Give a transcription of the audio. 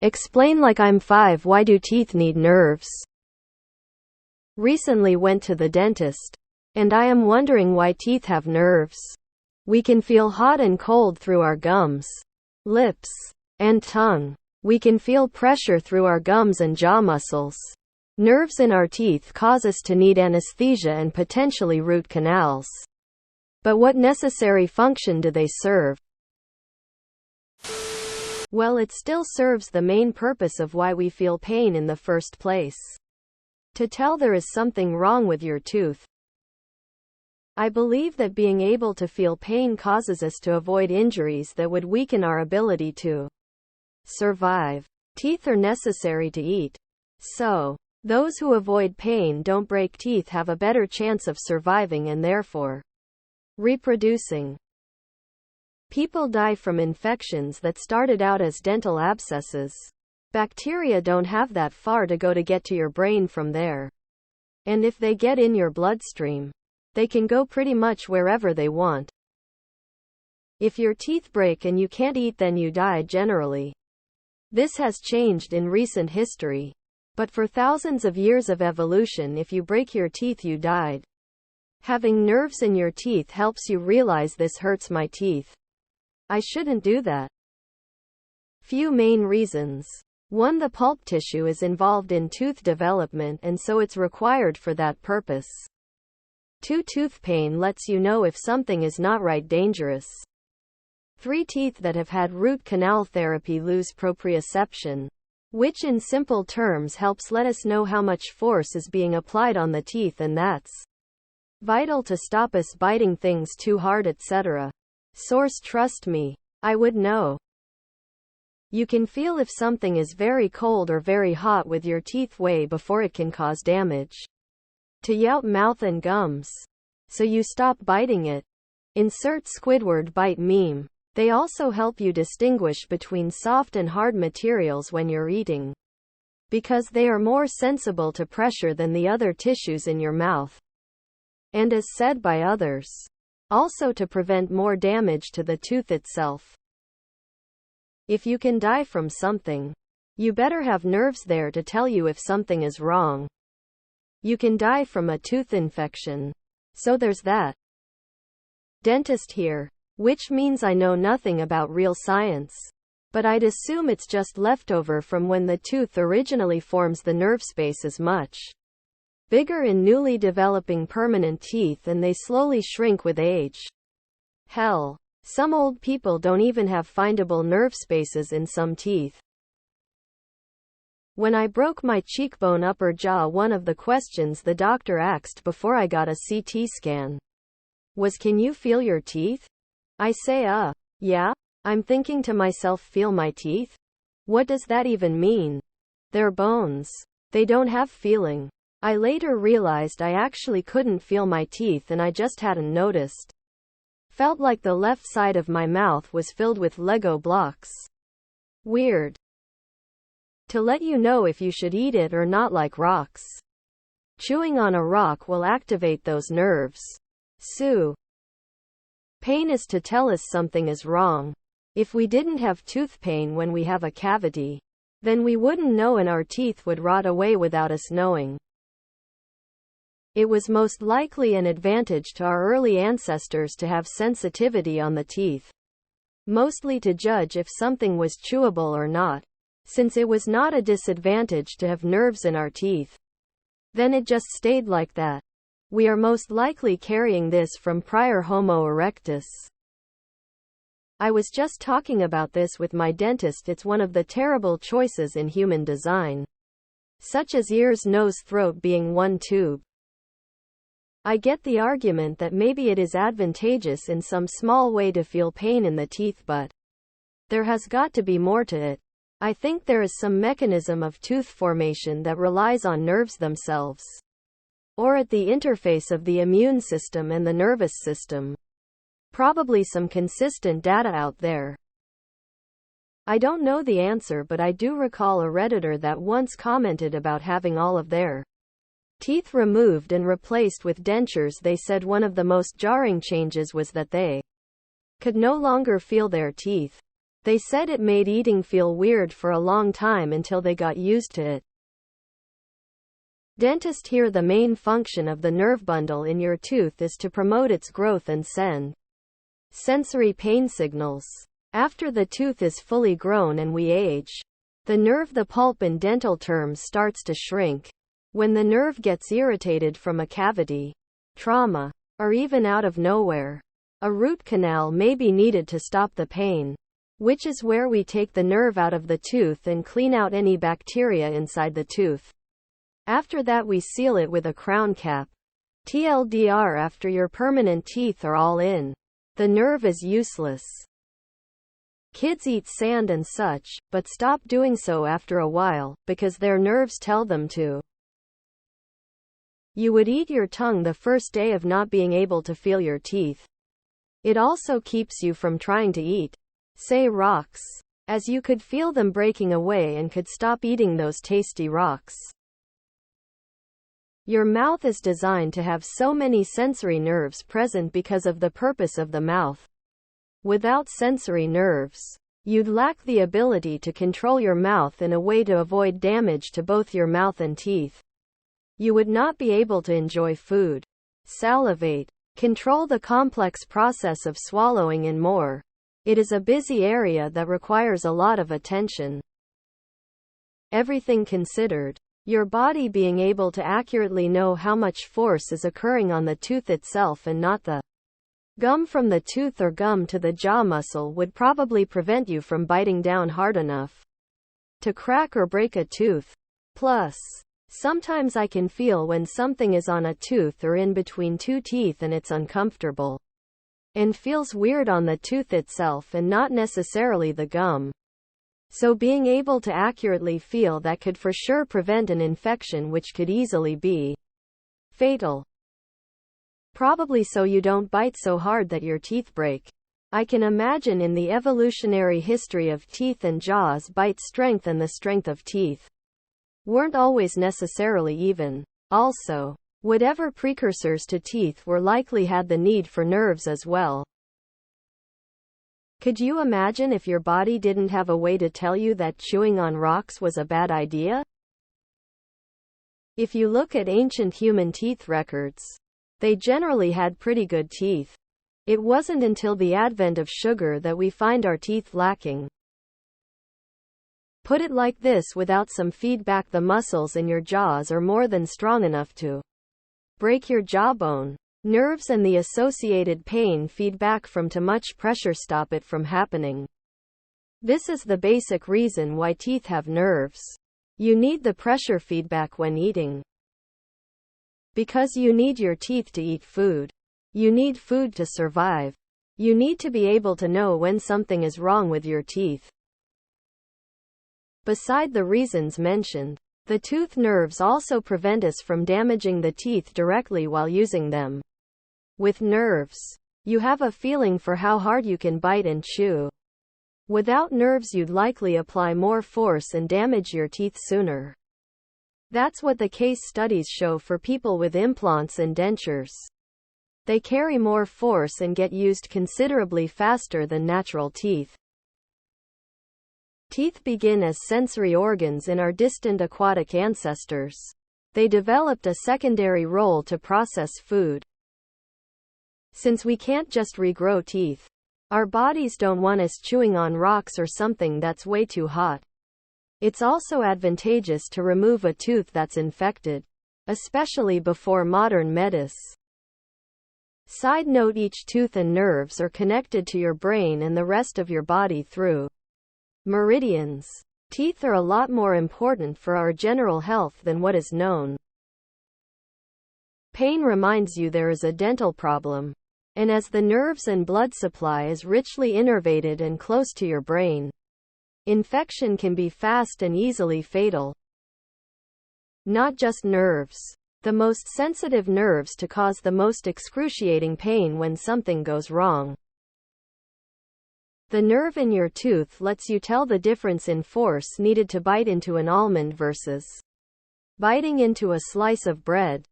Explain like I'm 5. Why do teeth need nerves? Recently went to the dentist. And I am wondering why teeth have nerves. We can feel hot and cold through our gums, lips, and tongue. We can feel pressure through our gums and jaw muscles. Nerves in our teeth cause us to need anesthesia and potentially root canals. But what necessary function do they serve? Well, it still serves the main purpose of why we feel pain in the first place. To tell there is something wrong with your tooth. I believe that being able to feel pain causes us to avoid injuries that would weaken our ability to survive. Teeth are necessary to eat. So, those who avoid pain don't break teeth have a better chance of surviving and therefore reproducing. People die from infections that started out as dental abscesses. Bacteria don't have that far to go to get to your brain from there. And if they get in your bloodstream, they can go pretty much wherever they want. If your teeth break and you can't eat, then you die generally. This has changed in recent history. But for thousands of years of evolution, if you break your teeth, you died. Having nerves in your teeth helps you realize this hurts my teeth. I shouldn't do that. Few main reasons. 1. The pulp tissue is involved in tooth development and so it's required for that purpose. 2. Tooth pain lets you know if something is not right, dangerous. 3. Teeth that have had root canal therapy lose proprioception, which in simple terms helps let us know how much force is being applied on the teeth, and that's vital to stop us biting things too hard, etc. Source: trust me, I would know. You can feel if something is very cold or very hot with your teeth way before it can cause damage to your mouth and gums. So you stop biting it. Insert Squidward bite meme. They also help you distinguish between soft and hard materials when you're eating, because they are more sensible to pressure than the other tissues in your mouth. And as said by others, also to prevent more damage to the tooth itself. If you can die from something, you better have nerves there to tell you if something is wrong. You can die from a tooth infection. So there's that. Dentist here. Which means I know nothing about real science. But I'd assume it's just leftover from when the tooth originally forms. The nerve space is much bigger in newly developing permanent teeth and they slowly shrink with age. Hell, some old people don't even have findable nerve spaces in some teeth. When I broke my cheekbone upper jaw, one of the questions the doctor asked before I got a CT scan was, "Can you feel your teeth?" I say, yeah. I'm thinking to myself, feel my teeth? What does that even mean? They're bones. They don't have feeling. I later realized I actually couldn't feel my teeth and I just hadn't noticed. Felt like the left side of my mouth was filled with Lego blocks. Weird. To let you know if you should eat it or not, like rocks. Chewing on a rock will activate those nerves. Sue. Pain is to tell us something is wrong. If we didn't have tooth pain when we have a cavity, then we wouldn't know and our teeth would rot away without us knowing. It was most likely an advantage to our early ancestors to have sensitivity on the teeth, mostly to judge if something was chewable or not. Since it was not a disadvantage to have nerves in our teeth, then it just stayed like that. We are most likely carrying this from prior Homo erectus. I was just talking about this with my dentist. It's one of the terrible choices in human design, such as ears, nose, throat being one tube. I get the argument that maybe it is advantageous in some small way to feel pain in the teeth, but there has got to be more to it. I think there is some mechanism of tooth formation that relies on nerves themselves, or at the interface of the immune system and the nervous system. Probably some consistent data out there. I don't know the answer, but I do recall a Redditor that once commented about having all of their teeth removed and replaced with dentures. They said one of the most jarring changes was that they could no longer feel their teeth. They said it made eating feel weird for a long time until they got used to it. Dentists hear the main function of the nerve bundle in your tooth is to promote its growth and send sensory pain signals. After the tooth is fully grown and we age, the nerve, the pulp in dental terms, starts to shrink. When the nerve gets irritated from a cavity, trauma, or even out of nowhere, a root canal may be needed to stop the pain, which is where we take the nerve out of the tooth and clean out any bacteria inside the tooth. After that we seal it with a crown cap. TLDR, after your permanent teeth are all in, the nerve is useless. Kids eat sand and such, but stop doing so after a while, because their nerves tell them to. You would eat your tongue the first day of not being able to feel your teeth. It also keeps you from trying to eat, say, rocks, as you could feel them breaking away and could stop eating those tasty rocks. Your mouth is designed to have so many sensory nerves present because of the purpose of the mouth. Without sensory nerves, you'd lack the ability to control your mouth in a way to avoid damage to both your mouth and teeth. You would not be able to enjoy food, salivate, control the complex process of swallowing and more. It is a busy area that requires a lot of attention. Everything considered, your body being able to accurately know how much force is occurring on the tooth itself and not the gum from the tooth or gum to the jaw muscle would probably prevent you from biting down hard enough to crack or break a tooth. Plus, sometimes I can feel when something is on a tooth or in between two teeth and it's uncomfortable and feels weird on the tooth itself and not necessarily the gum. So being able to accurately feel that could for sure prevent an infection which could easily be fatal. Probably so you don't bite so hard that your teeth break. I can imagine in the evolutionary history of teeth and jaws, bite strength and the strength of teeth weren't always necessarily even. Also, whatever precursors to teeth were likely had the need for nerves as well. Could you imagine if your body didn't have a way to tell you that chewing on rocks was a bad idea? If you look at ancient human teeth records, they generally had pretty good teeth. It wasn't until the advent of sugar that we find our teeth lacking. Put it like this: without some feedback, the muscles in your jaws are more than strong enough to break your jawbone. Nerves and the associated pain feedback from too much pressure stop it from happening. This is the basic reason why teeth have nerves. You need the pressure feedback when eating. Because you need your teeth to eat food. You need food to survive. You need to be able to know when something is wrong with your teeth. Beside the reasons mentioned, the tooth nerves also prevent us from damaging the teeth directly while using them. With nerves, you have a feeling for how hard you can bite and chew. Without nerves, you'd likely apply more force and damage your teeth sooner. That's what the case studies show for people with implants and dentures. They carry more force and get used considerably faster than natural teeth. Teeth begin as sensory organs in our distant aquatic ancestors. They developed a secondary role to process food. Since we can't just regrow teeth, our bodies don't want us chewing on rocks or something that's way too hot. It's also advantageous to remove a tooth that's infected, especially before modern medicine. Side note: each tooth and nerves are connected to your brain and the rest of your body through meridians. Teeth are a lot more important for our general health than what is known. Pain reminds you there is a dental problem. And as the nerves and blood supply is richly innervated and close to your brain, infection can be fast and easily fatal. Not just nerves. The most sensitive nerves to cause the most excruciating pain when something goes wrong. The nerve in your tooth lets you tell the difference in force needed to bite into an almond versus biting into a slice of bread.